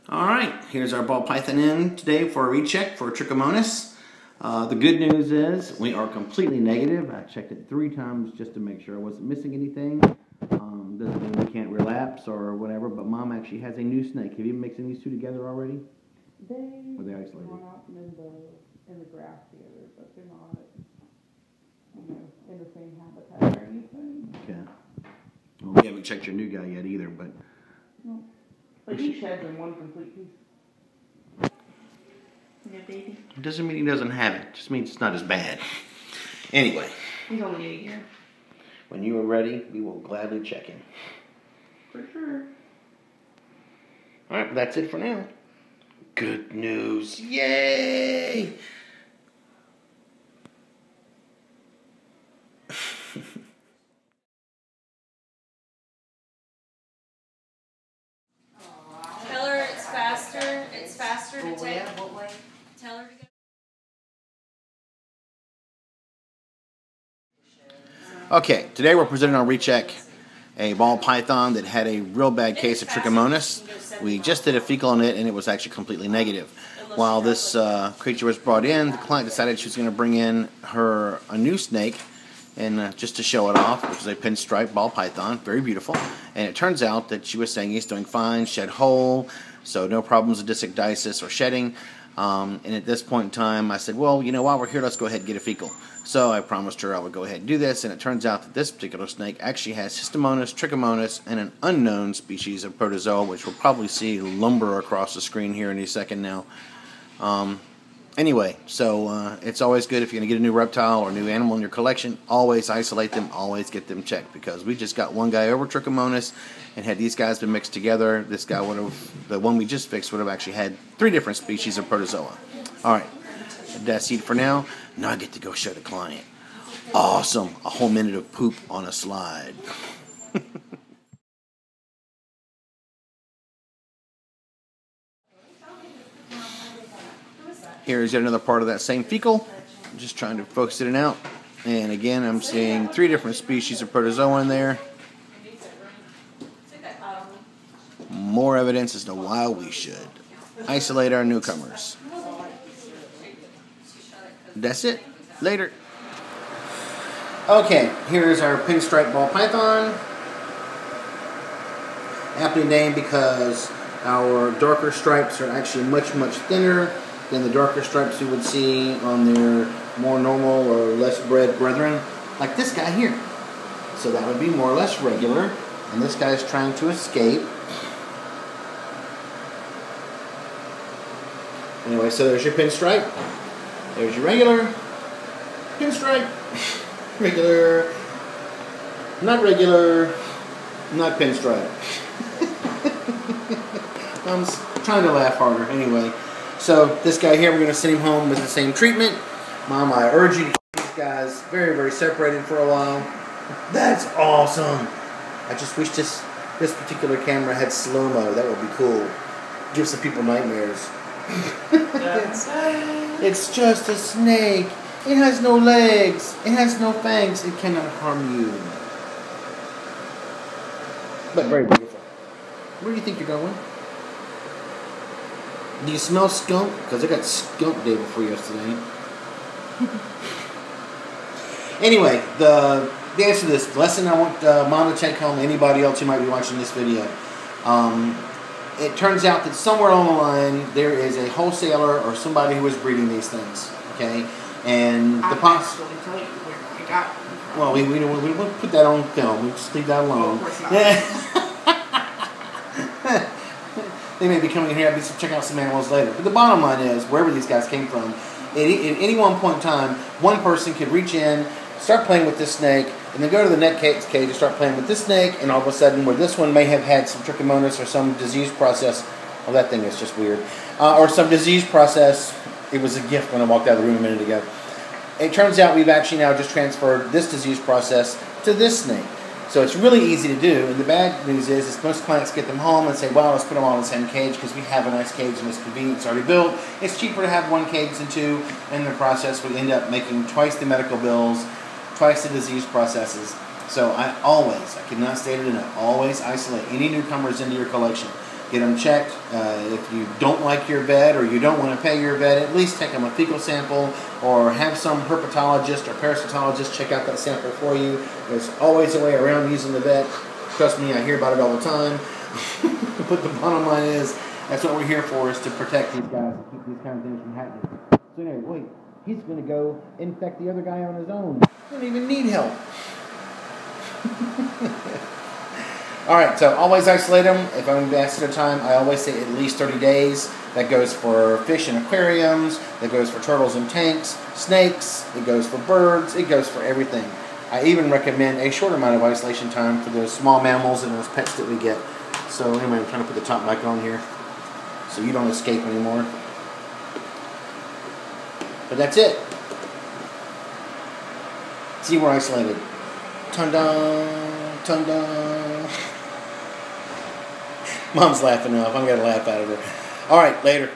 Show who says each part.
Speaker 1: Alright, here's our ball python in today for a recheck for trichomonas. The good news is we are completely negative. I checked it 3 times just to make sure I wasn't missing anything. Doesn't mean we can't relapse or whatever, but Mom actually has a new snake. Have you been mixing these two together already?
Speaker 2: They
Speaker 1: isolated?
Speaker 2: run out in the grass together, but they're not, in the same habitat or anything.
Speaker 1: Okay. Well, we haven't checked your new guy yet either, but...
Speaker 2: No. But he sheds in one complete piece. Yeah, baby.
Speaker 1: It doesn't mean he doesn't have it. It just means it's not as bad. Anyway.
Speaker 2: He's only 8 years.
Speaker 1: When you are ready, we will gladly check him.
Speaker 2: For sure.
Speaker 1: Alright, that's it for now. Good news. Yay!
Speaker 3: Tell her it's faster. It's faster to take.
Speaker 2: What way?
Speaker 3: Tell her to go.
Speaker 1: Okay, today we're presenting on recheck a ball python that had a real bad case of trichomonas. We just did a fecal on it and it was actually completely negative. While this creature was brought in, the client decided she was going to bring in a new snake and just to show it off, which is a pinstripe ball python, very beautiful. And it turns out that she was saying he's doing fine, shed whole, so no problems with dysecdysis or shedding. And at this point in time, I said, well, you know, while we're here, let's go ahead and get a fecal. So I promised her I would go ahead and do this, and it turns out that this particular snake actually has Histomonas, Trichomonas, and an unknown species of protozoa, which we'll probably see lumber across the screen here in a second now. Anyway, so it's always good if you're going to get a new reptile or a new animal in your collection, always isolate them, always get them checked, because we just got one guy over Trichomonas, and had these guys been mixed together, this guy would have, the one we just fixed would have actually had 3 different species of protozoa. Alright, that's it for now. Now I get to go show the client. Awesome, a whole minute of poop on a slide. Here's yet another part of that same fecal. I'm just trying to focus it out. And again, I'm seeing 3 different species of protozoa in there. More evidence as to why we should isolate our newcomers. That's it. Later. Okay, here's our pinstripe ball python. Aptly named because our darker stripes are actually much, much thinner than the darker stripes you would see on their more normal or less bred brethren, like this guy here. So that would be more or less regular, and this guy is trying to escape. Anyway, so there's your pinstripe. There's your regular. Pinstripe. Regular. Not regular. Not pinstripe. I'm trying to laugh harder. Anyway, so this guy here, we're going to send him home with the same treatment. Mom, I urge you to keep these guys very, very separated for a while. That's awesome. I just wish this particular camera had slow-mo. That would be cool. Give some people nightmares. It's just a snake. It has no legs. It has no fangs. It cannot harm you. But very beautiful. Where do you think you're going? Do you smell skunk? Because I got skunk day before yesterday. Anyway, the answer to this lesson I want Mom to check home, anybody else who might be watching this video. It turns out that somewhere along the line there is a wholesaler or somebody who is breeding these things. Okay, and the pots. Well, we won't put that on film. We just leave that alone. They may be coming in here and check out some animals later. But the bottom line is, wherever these guys came from, at any one point in time, one person could reach in, start playing with this snake, and then go to the net cage and start playing with this snake, and all of a sudden, where this one may have had some trichomonas or some disease process, well, that thing is just weird, or some disease process, it was a gift when I walked out of the room a minute ago. It turns out we've actually now just transferred this disease process to this snake. So it's really easy to do, and the bad news is most clients get them home and say, well, let's put them all in the same cage because we have a nice cage and it's convenient, it's already built. It's cheaper to have one cage than 2, and in the process we end up making twice the medical bills, twice the disease processes. So I cannot state it enough, always isolate any newcomers into your collection. Get them checked. If you don't like your vet or you don't want to pay your vet, at least take them a fecal sample or have some herpetologist or parasitologist check out that sample for you. There's always a way around using the vet. Trust me, I hear about it all the time. But the bottom line is, that's what we're here for, is to protect these guys and keep these kind of things from happening. So anyway, wait, he's going to go infect the other guy on his own. He doesn't even need help. Alright, so always isolate them. If I'm going to ask at a time, I always say at least 30 days. That goes for fish in aquariums. That goes for turtles in tanks, snakes. It goes for birds. It goes for everything. I even recommend a short amount of isolation time for those small mammals and those pets that we get. So anyway, I'm trying to put the top mic on here so you don't escape anymore. But that's it. See, we're isolated. Tun-dun, tun-dun. Mom's laughing now. I'm going to laugh out of her. All right, later.